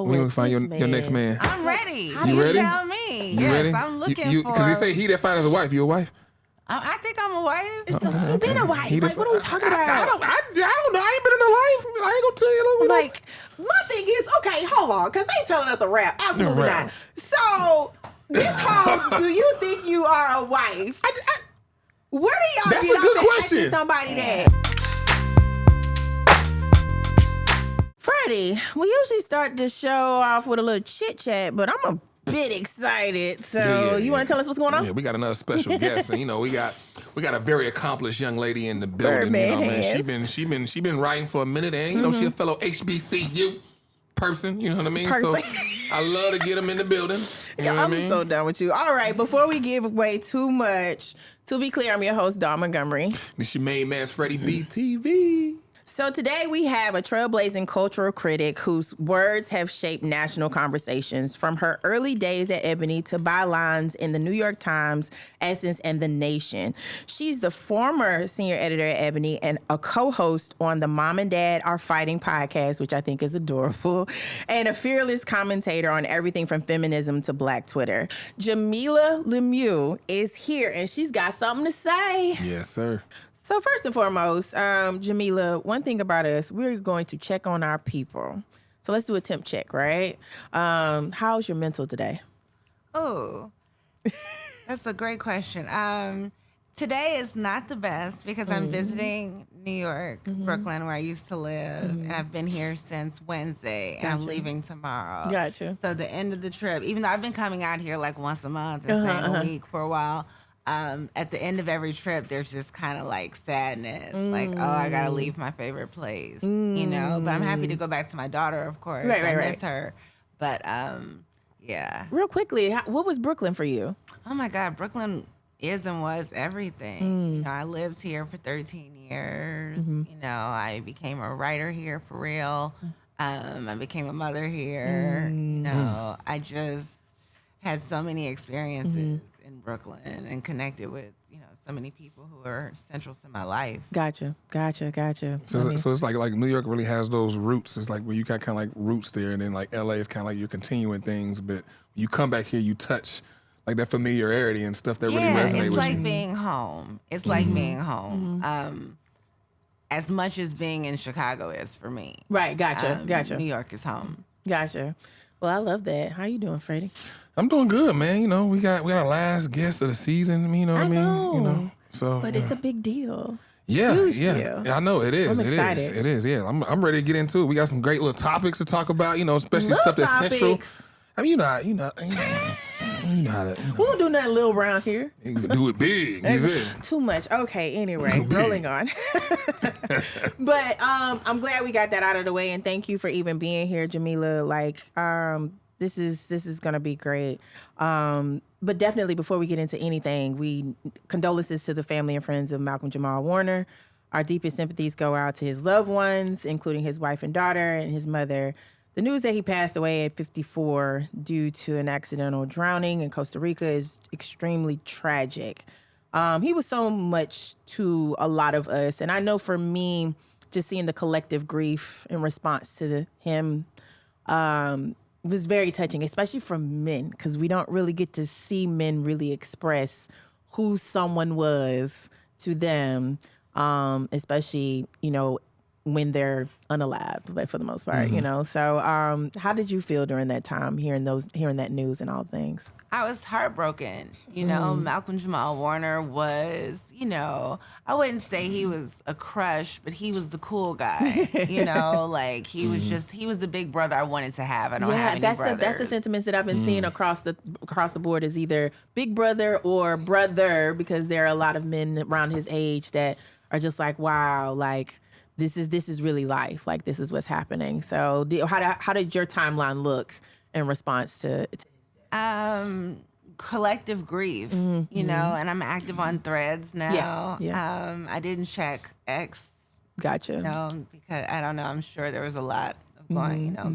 know We what? gonna find your next man. I'm ready. You ready? Tell me. You Yes, ready? I'm looking for. Because he say he that find as a wife. You a wife? I think I'm a wife. She been a wife. Like, what are we talking about? I don't know. I ain't been in a life. I ain't gonna tell you. Like, my thing is, okay, hold on, because they telling us to rap. Absolutely Rap. not. So, this whole, do you think you are a wife? Where do y'all That's get a good off at asking question. somebody that? Freddie, we usually start this show off with a little chit chat, but I'm a bit excited. So you want to tell us what's going on? Yeah, we got another special guest, and we got a very accomplished young lady in the building. Birdman Man, she been writing for a minute, and she a fellow HBCU person. You know what I mean? So I love to get them in the building. You know what I mean? So done with you. All right, before we give away too much, to be clear, I'm your host, Dawn Montgomery. This your main man's FreddieBTV. So today we have a trailblazing cultural critic whose words have shaped national conversations, from her early days at Ebony to bylines in the New York Times, Essence, and The Nation. She's the former senior editor at Ebony and a co-host on the Mom and Dad Are Fighting podcast, which I think is adorable, and a fearless commentator on everything from feminism to Black Twitter. Jamilah Lemieux is here, and she's got something to say. Yes, sir. So first and foremost, Jamilah, one thing about us, we're going to check on our people. So let's do a temp check, right? How's your mental today? Oh, that's a great question. Today is not the best because I'm visiting New York, Brooklyn, where I used to live, and I've been here since Wednesday, and I'm leaving tomorrow. Gotcha. So the end of the trip, even though I've been coming out here like once a month and staying a week for a while, at the end of every trip, there's just kind of like sadness, like, oh, I gotta leave my favorite place, you know. But I'm happy to go back to my daughter, of course. I miss her, but yeah. Real quickly, what was Brooklyn for you? Oh my God, Brooklyn is and was everything. You know, I lived here for 13 years. You know, I became a writer here for real. I became a mother here. You know, I just had so many experiences in Brooklyn and connected with, so many people who are central to my life. Gotcha. So it's like New York really has those roots. It's like where you got kind of like roots there, and then like LA is kind of like you're continuing things, but when you come back here, you touch like that familiarity and stuff that really resonates with you. It's like being home. It's like being home. As much as being in Chicago is for me. Right, gotcha. New York is home. Gotcha. Well, I love that. How you doing, Freddie? I'm doing good, man. You know, we got our last guest of the season. You know what I mean? know. You know, so But it's a big deal. yeah, Huge yeah. deal. Yeah, I know it is. I'm excited. It is. Yeah, I'm ready to get into it. We got some great little topics to talk about. You know, especially Little stuff that's central. topics. I mean, you know how to. You know, We don't do nothing little around here. you can do it big. You feel? Too much. Okay, anyway, rolling on. But I'm glad we got that out of the way, and thank you for even being here, Jamilah. Like, this is gonna be great. But definitely, before we get into anything, condolences to the family and friends of Malcolm-Jamal Warner. Our deepest sympathies go out to his loved ones, including his wife and daughter and his mother. The news that he passed away at 54 due to an accidental drowning in Costa Rica is extremely tragic. He was so much to a lot of us. And I know for me, just seeing the collective grief in response to him was very touching, especially from men, because we don't really get to see men really express who someone was to them, especially, when they're unalived, like for the most part, So how did you feel during that time, hearing that news and all things? I was heartbroken. Malcolm-Jamal Warner was, I wouldn't say he was a crush, but he was the cool guy. Like he was the big brother I wanted to have. I don't have any brothers. That's the sentiments that I've been seeing across the board, is either big brother or brother, because there are a lot of men around his age that are just like, wow, like this is really life. Like this is what's happening. So how did your timeline look in response to collective grief, and I'm active on Threads now. Yeah. I didn't check X. Gotcha. Because I don't know. I'm sure there was a lot of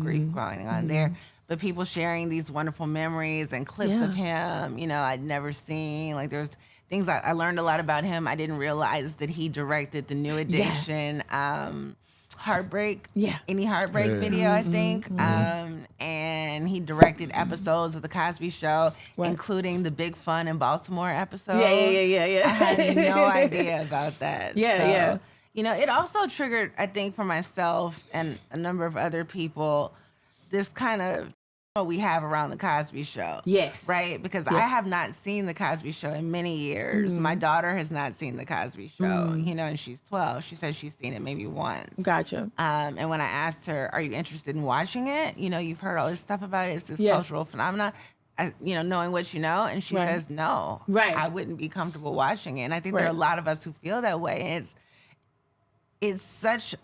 grief going on there. But people sharing these wonderful memories and clips of him, I'd never seen. Like there's things I learned a lot about him. I didn't realize that he directed the New Edition heartbreak. Yeah. Any heartbreak video, I think. And and he directed episodes of the Cosby Show, including the Big Fun in Baltimore episode. Yeah. I had no idea about that. Yeah. You know, it also triggered, I think, for myself and a number of other people, this kind of what we have around the Cosby Show. Yes. Right? Because I have not seen the Cosby Show in many years. My daughter has not seen the Cosby Show, you know, and she's 12. She says she's seen it maybe once. Gotcha. And when I asked her, are you interested in watching it? You know, you've heard all this stuff about it. It's this cultural phenomenon. You know, knowing what you know. And she says, no. Right. I wouldn't be comfortable watching it. And I think there are a lot of us who feel that way. And it's such...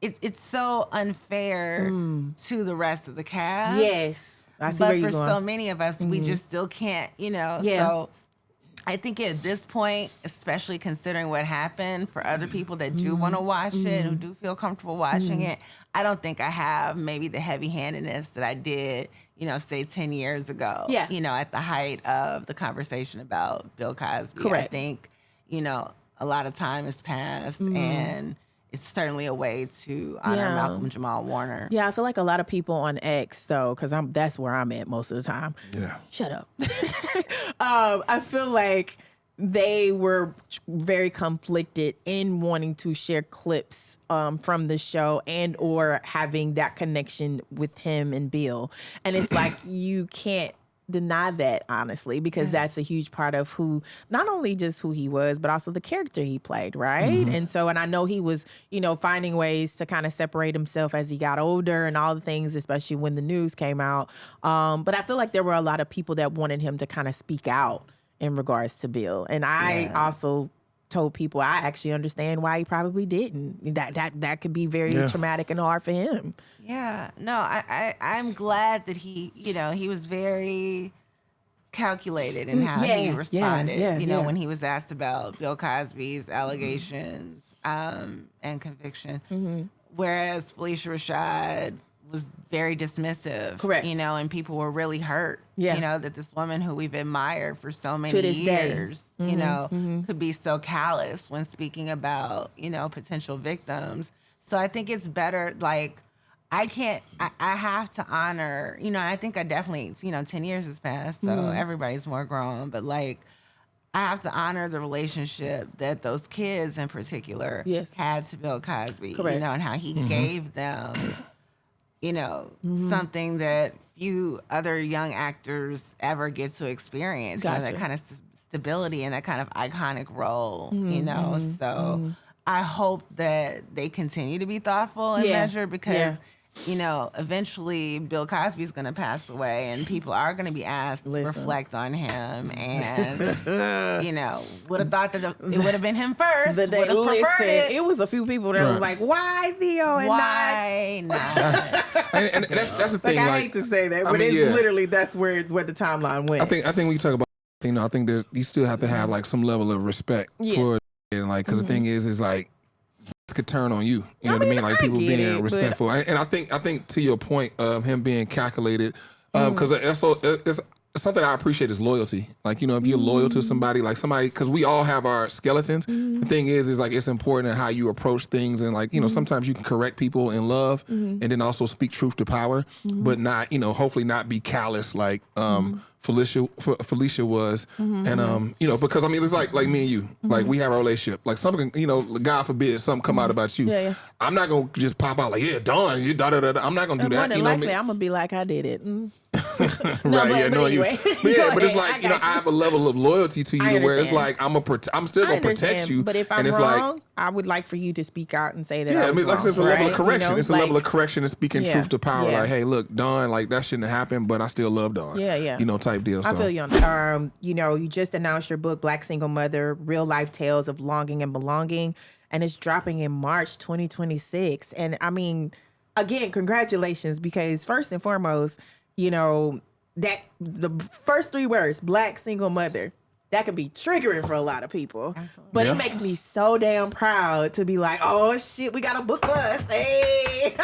it's so unfair to the rest of the cast. Yes. I see where you're going. For so many of us, we just still can't, you know. Yeah. So I think at this point, especially considering what happened, for other people that do want to watch it, who do feel comfortable watching it, I don't think I have maybe the heavy-handedness that I did, you know, say 10 years ago. Yeah. You know, at the height of the conversation about Bill Cosby. Correct. I think, you know, a lot of time has passed and it's certainly a way to honor Malcolm-Jamal Warner. Yeah, I feel like a lot of people on X, though, because that's where I'm at most of the time. Yeah. Shut up. I feel like they were very conflicted in wanting to share clips from the show and or having that connection with him and Bill. And it's like you can't deny that, honestly, because that's a huge part of who, not only just who he was, but also the character he played, right? And so, and I know he was, you know, finding ways to kind of separate himself as he got older and all the things, especially when the news came out. But I feel like there were a lot of people that wanted him to kind of speak out in regards to Bill. And I also told people I actually understand why he probably didn't. That could be very traumatic and hard for him. Yeah. No, I'm glad that he, you know, he was very calculated in how he responded, you know, when he was asked about Bill Cosby's allegations and conviction. Whereas Felicia Rashad was very dismissive. Correct. You know, and people were really hurt, you know, that this woman who we've admired for so many years, you know, could be so callous when speaking about, you know, potential victims. So I think it's better, like, I have to honor, you know, I think I definitely, you know, 10 years has passed, so everybody's more grown, but like, I have to honor the relationship that those kids in particular had to Bill Cosby, you know, and how he gave them, you know, something that few other young actors ever get to experience, you know, that kind of stability and that kind of iconic role, you know, so I hope that they continue to be thoughtful and measured because you know, eventually Bill Cosby's going to pass away and people are going to be asked to reflect on him. And, you know, would have thought that it would have been him first. It was a few people that was like, why Theo and why not? and that's the thing. Like, I hate to say that, but it's literally, that's where the timeline went. I think when you talk about, you know, I think you still have to have like some level of respect for it. And like, because the thing is like, could turn on you. You know what I mean? Like people being respectful. And I think to your point of him being calculated, because it's something I appreciate is loyalty. Like, you know, if you're loyal to somebody, because we all have our skeletons. The thing is like it's important how you approach things, and like, you know, sometimes you can correct people in love and then also speak truth to power, but not, you know, hopefully not be callous like Felicia was, and you know, because I mean, it's like me and you, like we have a relationship. Like something, you know, God forbid something come out about you. I'm not gonna just pop out like, yeah, Dawn, you da da da. I'm not gonna do that. More than likely, I'm gonna be like, I did it. But anyway. But it's like, you know, I have a level of loyalty to you where it's like I'm still gonna protect you. But if I'm wrong, I would like for you to speak out and say that. Yeah, I mean, like wrong, it's a level of correction. You know? It's a level of correction and speaking truth to power. Like, hey, look, Dawn, like that shouldn't have happened, but I still love Dawn. You know, type deal. So. I feel you on that. You know, you just announced your book, Black Single Mother, Real Life Tales of Longing and Belonging, and it's dropping in March 2026. And I mean, again, congratulations, because first and foremost, you know, that the first 3 words, Black Single Mother, that could be triggering for a lot of people. Absolutely. But it makes me so damn proud to be like, oh shit, we got a book for us. Hey,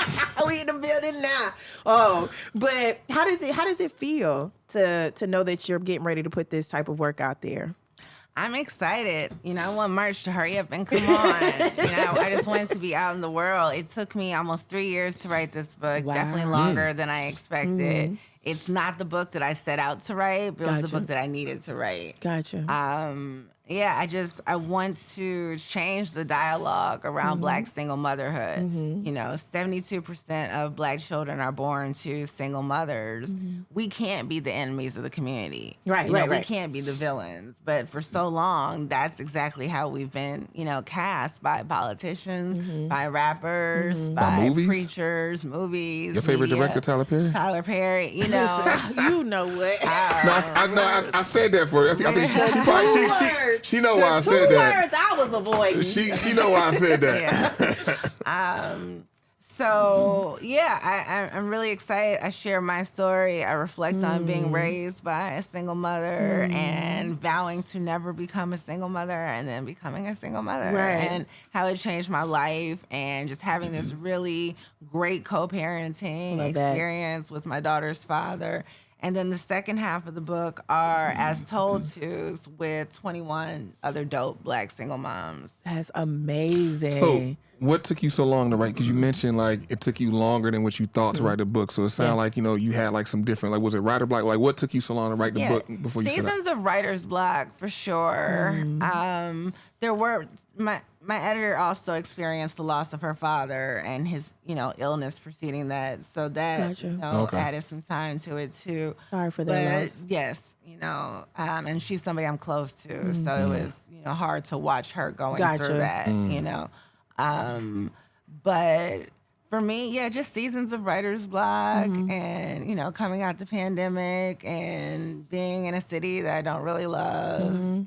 we in the building now. Oh, but how does it feel to know that you're getting ready to put this type of work out there? I'm excited. I want March to hurry up and come on. I just wanted to be out in the world. It took me almost 3 years to write this book, definitely longer than I expected. It's not the book that I set out to write, but it was the book that I needed to write. Gotcha. I want to change the dialogue around Black single motherhood. 72% of Black children are born to single mothers. We can't be the enemies of the community. Right. We can't be the villains. But for so long, that's exactly how we've been, cast by politicians, by rappers, by preachers, movies. Your favorite director, Tyler Perry? Tyler Perry, you know what? I said that for you. I think she know why I said that. 2 words I was avoiding. She know why I said that. I'm really excited. I share my story. I reflect on being raised by a single mother and vowing to never become a single mother and then becoming a single mother and how it changed my life and just having this really great co-parenting experience with my daughter's father. And then the second half of the book are as told tos with 21 other dope Black single moms. That's amazing. So what took you so long to write? Because you mentioned like it took you longer than what you thought to write a book. So it sounded like, you had like some different, like was it writer block? Like what took you so long to write the book before you Seasons of writer's block for sure. There were, my editor also experienced the loss of her father and his, illness preceding that. So that, added some time to it too. Sorry for that loss. Yes, and she's somebody I'm close to. So it was, hard to watch her going through that, but for me, just seasons of writer's block and, coming out the pandemic and being in a city that I don't really love,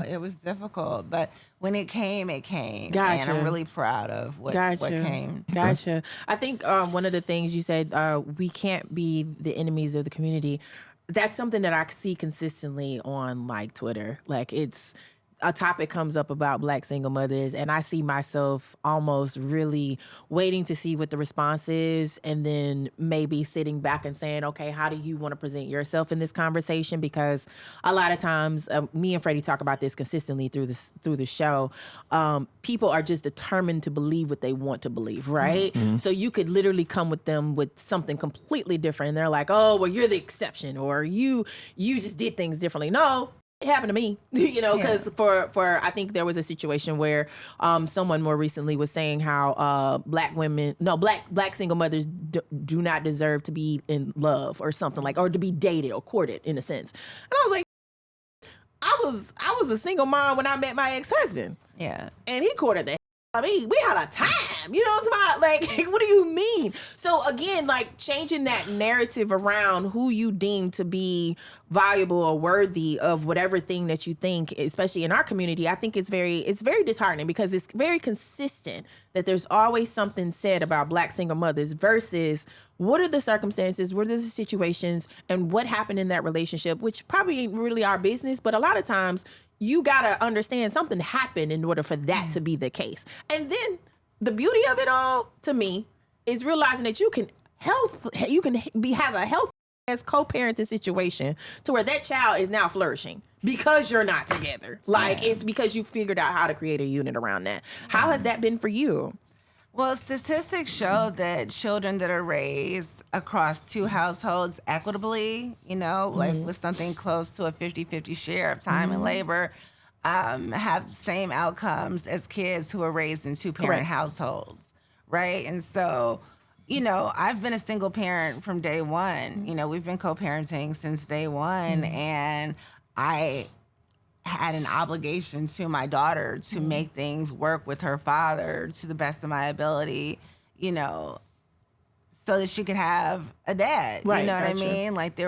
it was difficult. But when it came. And I'm really proud of what came. Gotcha. I think one of the things you said, we can't be the enemies of the community. That's something that I see consistently on like Twitter. Like it's a topic comes up about Black single mothers, and I see myself almost really waiting to see what the response is, and then maybe sitting back and saying, okay, how do you want to present yourself in this conversation? Because a lot of times, me and Freddie talk about this consistently through the show. People are just determined to believe what they want to believe, right? So you could literally come with them with something completely different, and they're like, oh, well, you're the exception, or you just did things differently. No. It happened to me, because for I think there was a situation where someone more recently was saying how Black single mothers do not deserve to be in love or something or to be dated or courted in a sense. And I was like, I was a single mom when I met my ex-husband. Yeah. And he courted the I mean, we had a time, you know what I'm talking about? Like, what do you mean? So again, like changing that narrative around who you deem to be valuable or worthy of whatever thing that you think, especially in our community, I think it's very disheartening because it's very consistent that there's always something said about Black single mothers versus what are the circumstances, what are the situations, and what happened in that relationship, which probably ain't really our business, but a lot of times you gotta understand something happened in order for that to be the case. And then the beauty of it all, to me, is realizing that you can have a healthy as co-parenting situation to where that child is now flourishing because you're not together. Like it's because you figured out how to create a unit around that. How has that been for you? Well, statistics show that children that are raised across two households equitably, like with something close to a 50-50 share of time and labor, have same outcomes as kids who are raised in two-parent households, right? And so, I've been a single parent from day one. We've been co-parenting since day one, and I had an obligation to my daughter to make things work with her father to the best of my ability, so that she could have a dad. Right, you know what I mean? Like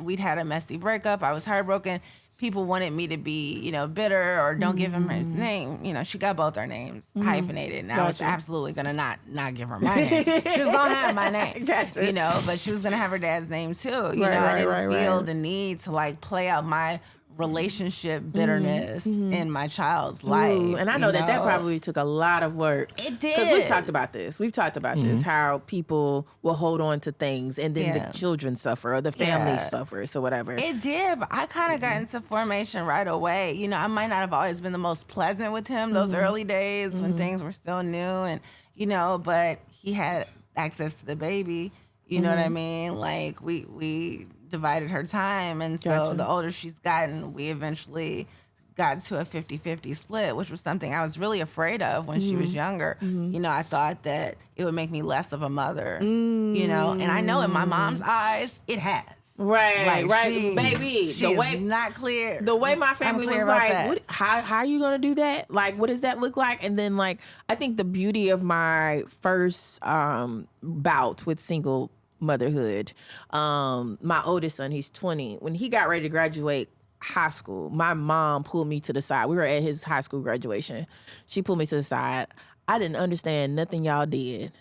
we'd had a messy breakup. I was heartbroken. People wanted me to be, bitter or don't give him his name. She got both our names hyphenated, and I was absolutely gonna not give her my name. She was gonna have my name, but she was gonna have her dad's name too. I didn't feel the need to play out my relationship bitterness in my child's life. And I know that probably took a lot of work. It did. Because we've talked about this, how people will hold on to things and then the children suffer or the family suffers or whatever. It did, but I kind of got into formation right away. You know, I might not have always been the most pleasant with him those early days when things were still new and, you know, but he had access to the baby. You know what I mean? Like, we divided her time. And so the older she's gotten, we eventually got to a 50-50 split, which was something I was really afraid of when she was younger. You know, I thought that it would make me less of a mother, you know? And I know in my mom's eyes, it has. Right, like baby. The way not clear. The way my family was like, how are you gonna do that? Like, what does that look like? And then, like, I think the beauty of my first bout with single motherhood, my oldest son, he's 20. When he got ready to graduate high school, my mom pulled me to the side. We were at his high school graduation. She pulled me to the side. I didn't understand nothing y'all did,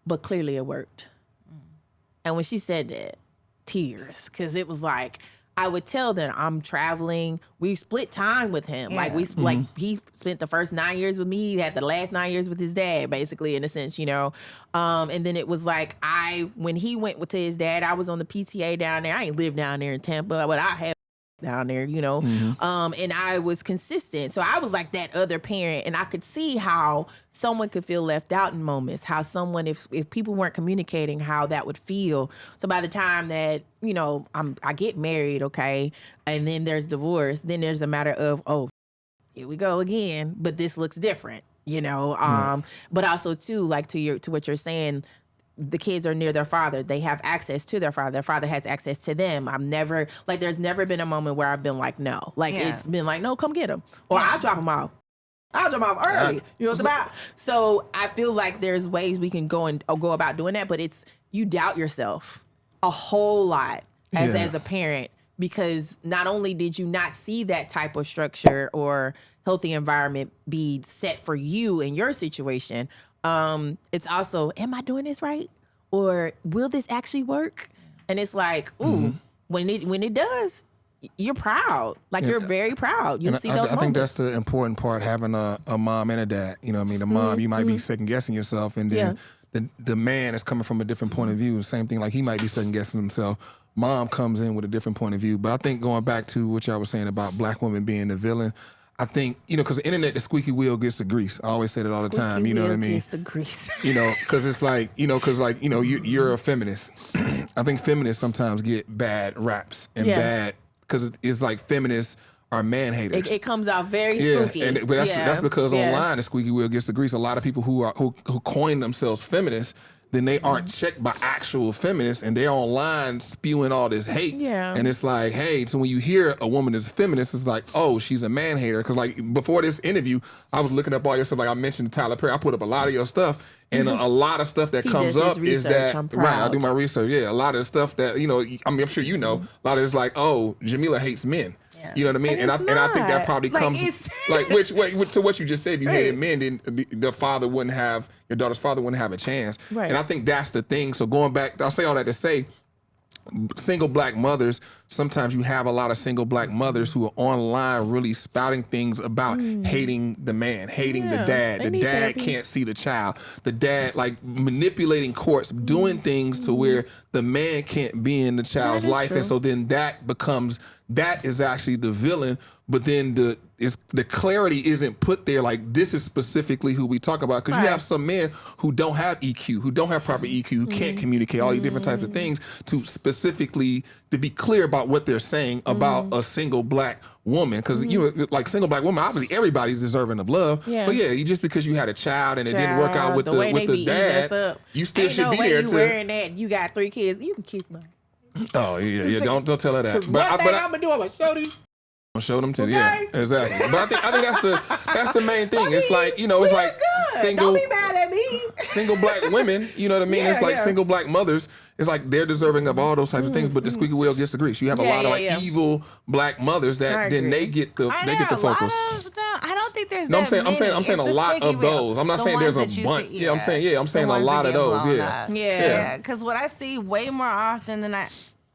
but clearly it worked. And when she said that, tears, because it was like, I would tell them I'm traveling. We split time with him. Like like he spent the first 9 years with me. He had the last 9 years with his dad, basically, in a sense, you know. And then it was like when he went to his dad, I was on the PTA down there. I ain't lived down there in Tampa, but I had down there, you know. And I was consistent. So I was like that other parent, and I could see how someone could feel left out in moments, how someone, if people weren't communicating, how that would feel. So by the time that, you know, I get married, okay, and then there's divorce, then there's a matter of, oh, here we go again, but this looks different, you know. But also too, like to what you're saying, the kids are near their father. They have access to their father. Their father has access to them. There's never been a moment where I've been like, no. Like, it's been like, no, come get him. Or I'll drop him off. I'll drop him off early. You know what I'm about? So I feel like there's ways we can go about doing that, but you doubt yourself a whole lot as a parent, because not only did you not see that type of structure or healthy environment be set for you in your situation, it's also, am I doing this right? Or will this actually work? And it's like, ooh, when it does, you're proud. Like, you're very proud. You see those moments. I think that's the important part, having a mom and a dad. You know what I mean? The mom, you might be second guessing yourself, and then the man is coming from a different point of view. Same thing, like he might be second guessing himself. Mom comes in with a different point of view. But I think going back to what y'all was saying about black women being the villain, I think, you know, because the internet, the squeaky wheel gets the grease. I always say that all the time. You know what I mean? Gets the grease. You know, because it's like, you know, you're a feminist. I think feminists sometimes get bad raps and bad, because it's like feminists are man haters. It comes out very spooky. But that's because online the squeaky wheel gets the grease. A lot of people who coin themselves feminists, then they aren't checked by actual feminists, and they're online spewing all this hate. Yeah. And it's like, hey, so when you hear a woman is a feminist, it's like, oh, she's a man hater. Because like before this interview, I was looking up all your stuff. Like I mentioned Tyler Perry. I put up a lot of your stuff. And a lot of stuff that comes up is that, right, I do my research. Yeah, a lot of stuff that, you know, I mean, I'm sure you know, a lot of it's like, oh, Jamilah hates men. Yeah. You know what I mean? And I think that probably comes, like, to what you just said, if you hated men, then your daughter's father wouldn't have a chance. Right. And I think that's the thing. So going back, I'll say all that to say, single black mothers, sometimes you have a lot of single black mothers who are online really spouting things about hating the man, hating the dad. The dad can't see the child. The dad, like, manipulating courts, doing things to where the man can't be in the child's life. True. And so then that is actually the villain, but then the clarity isn't put there, like, this is specifically who we talk about, because you have some men who don't have EQ, who don't have proper EQ, who can't communicate all these different types of things to specifically to be clear about what they're saying about a single black woman, because you know, like, single black woman, obviously everybody's deserving of love, but just because you had a child and it didn't work out with the dad, you still should be there. You wearing that, you got 3 kids, you can kiss them. Oh yeah, don't tell her that. But I'm gonna do, I'm gonna show you. Show them to exactly. But I think that's the main thing. It's like, you know, it's like single. Don't be mad at me. Single black women, you know what I mean? It's like single black mothers. It's like they're deserving of all those types of things, but the squeaky wheel gets the grease. You have a lot of evil black mothers that then they get the focus. I don't think there's. No, I'm saying a lot of those. I'm not saying there's a bunch. I'm saying a lot of those. Yeah. Because what I see way more often than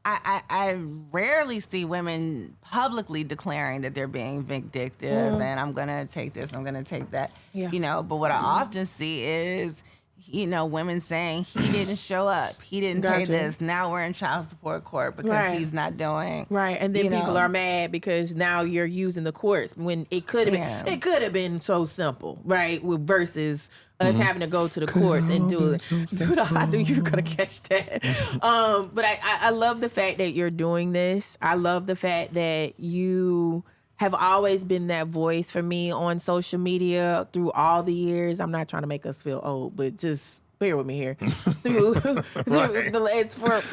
I rarely see women publicly declaring that they're being vindictive and I'm going to take this, I'm going to take that, you know, but what I often see is, you know, women saying he didn't show up, he didn't pay this, now we're in child support court because he's not doing. Right, and then people are mad because now you're using the courts when it could have been so simple, right? Versus us having to go to the courts and do it. I knew you were gonna catch that. But I love the fact that you're doing this. I love the fact that you have always been that voice for me on social media through all the years. I'm not trying to make us feel old, but just bear with me here. For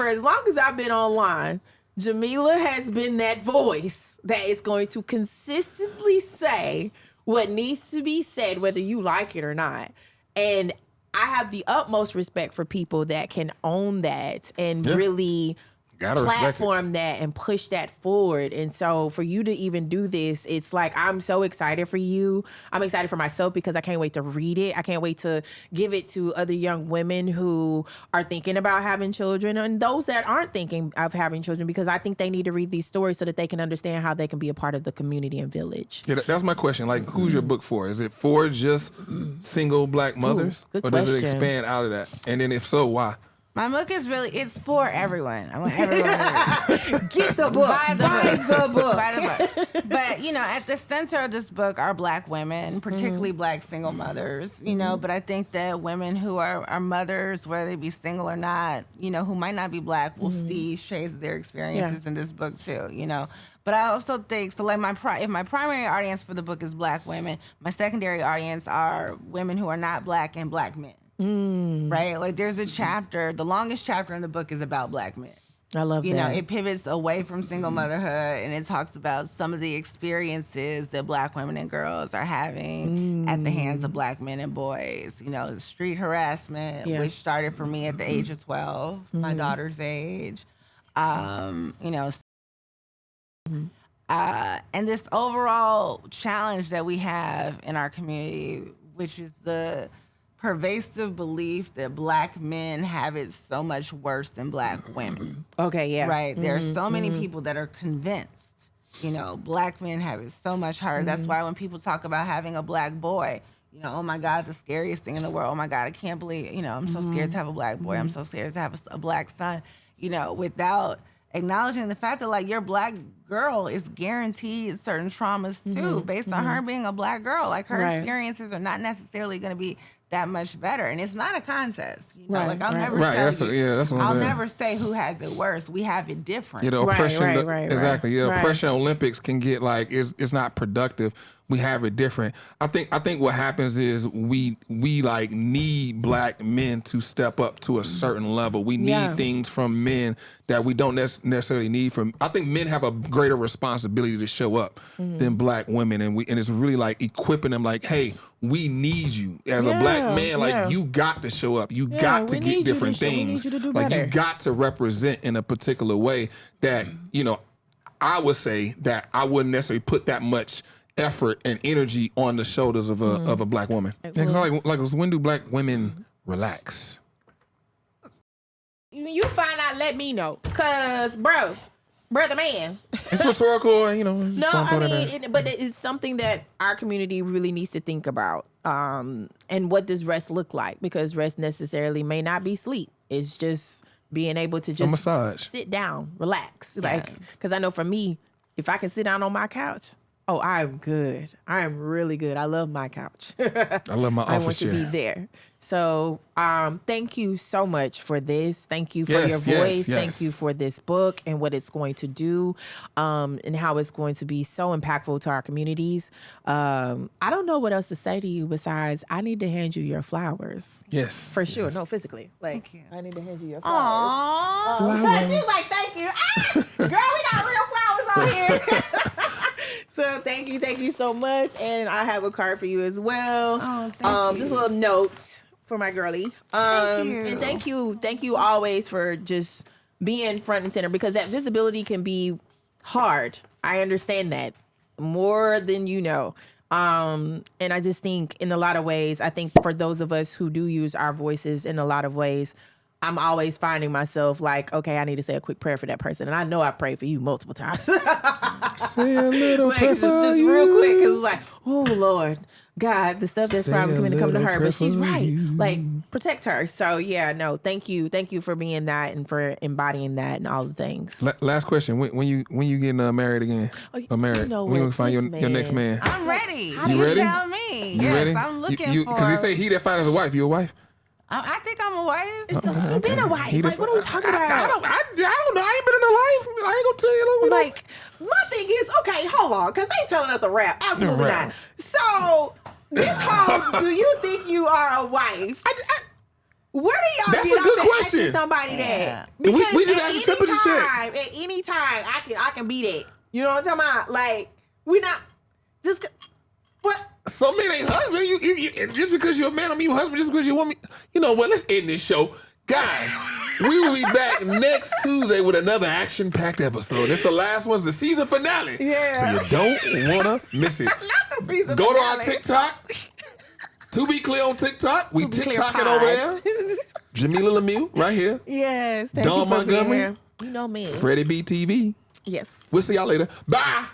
as long as I've been online, Jamilah has been that voice that is going to consistently say what needs to be said, whether you like it or not. And I have the utmost respect for people that can own that and really platform that and push that forward. And so for you to even do this, it's like, I'm so excited for you. I'm excited for myself because I can't wait to read it. I can't wait to give it to other young women who are thinking about having children and those that aren't thinking of having children, because I think they need to read these stories so that they can understand how they can be a part of the community and village. Yeah, that's my question. Like, who's your book for? Is it for just single Black mothers? Good or question. Does it expand out of that? And then if so, why? My book is it's for everyone. I want everyone to read. Get the book. Buy the book. Buy the book. But, you know, at the center of this book are Black women, particularly Black single mothers, you know, but I think that women who are mothers, whether they be single or not, you know, who might not be Black, will see shades of their experiences in this book too, you know. But I also think, so like if my primary audience for the book is Black women, my secondary audience are women who are not Black and Black men. Right? Like there's a chapter, the longest chapter in the book is about Black men. I love that. You know, it pivots away from single motherhood and it talks about some of the experiences that Black women and girls are having at the hands of Black men and boys. You know, street harassment, which started for me at the age of 12, my daughter's age. You know, and this overall challenge that we have in our community, which is the pervasive belief that Black men have it so much worse than Black women. Okay, yeah. Right? There are so many people that are convinced, you know, Black men have it so much harder. That's why when people talk about having a Black boy, you know, oh my God, the scariest thing in the world. Oh my God, I can't believe, you know, I'm so scared to have a Black boy. I'm so scared to have a Black son, you know, without acknowledging the fact that like your Black girl is guaranteed certain traumas too, based on her being a Black girl. Like her experiences are not necessarily going to be that much better, and it's not a contest. You know, like I'll never I'll never say who has it worse. We have it different. You know, oppression. Exactly. Yeah, oppression Olympics can get like it's not productive. We have it different. I think what happens is we like need Black men to step up to a certain level. We need things from men that we don't necessarily need from. I think men have a greater responsibility to show up than Black women, and it's really like equipping them. Like, hey, we need you as a Black man. Like you got to show up. You got to get different things. Like you got to represent in a particular way that you know. I would say that I wouldn't necessarily put that much effort and energy on the shoulders of a Black woman. Because like when do Black women relax? You find out, let me know. Cause brother man. It's rhetorical, you know. No, I mean, but it's something that our community really needs to think about. And what does rest look like? Because rest necessarily may not be sleep. It's just being able to just sit down, relax. Like, because I know for me, if I can sit down on my couch, oh, I'm good. I am really good. I love my couch. I love my office chair. I want to be there. So thank you so much for this. Thank you for your voice. Thank you for this book and what it's going to do and how it's going to be so impactful to our communities. I don't know what else to say to you besides I need to hand you your flowers. Yes. For sure. No, physically. Like, I need to hand you your flowers. Aww. She's like, thank you. Girl, we got real flowers on here. So thank you so much. And I have a card for you as well. Oh, thank you. Just a little note for my girlie. Thank you. And thank you always for just being front and center, because that visibility can be hard. I understand that more than you know. And I just think in a lot of ways, I think for those of us who do use our voices in a lot of ways, I'm always finding myself like, okay, I need to say a quick prayer for that person. And I know I've prayed for you multiple times. Say a little like, prayer it's for just you. real quick. Cause it's like, oh Lord, God, the stuff that's Say probably a going to come to little her, prayer but she's for right. you. Like, protect her. So yeah, no, thank you for being that and for embodying that and all the things. Last question: when you getting married again? Or married? You know when you what, find your next man? I'm ready. You ready? Tell me. You Yes, ready? I'm looking for. Because he say he that finds a wife. You a wife? I think I'm a wife. She been a wife. Like, what are we talking about? I don't know. I ain't been in a life. I ain't gonna tell you. Like, my thing is, okay, hold on, because they telling us to rap. Absolutely Rap. not. So, this whole, do you think you are a wife? Where do y'all That's get a good off at asking question. somebody Yeah. that? Because We just at asked any temperature check. time, at any time, I can be that. You know what I'm talking about? Like, we not just what? Some men ain't husband. You just because you're a man, I mean you husband. Just because you want me. You know what? Let's end this show, guys. We will be back next Tuesday with another action-packed episode. It's the last one. It's the season finale. Yeah. So you don't wanna miss it. Not the season Go to finale. our TikTok. To be clear on TikTok, we To Be Clear TikToking pod. over there. Jamilah Lemieux right here. Yes. Thank Dawn you for being Montgomery. here. You know me. FreddieBTV. Yes. We'll see y'all later. Bye.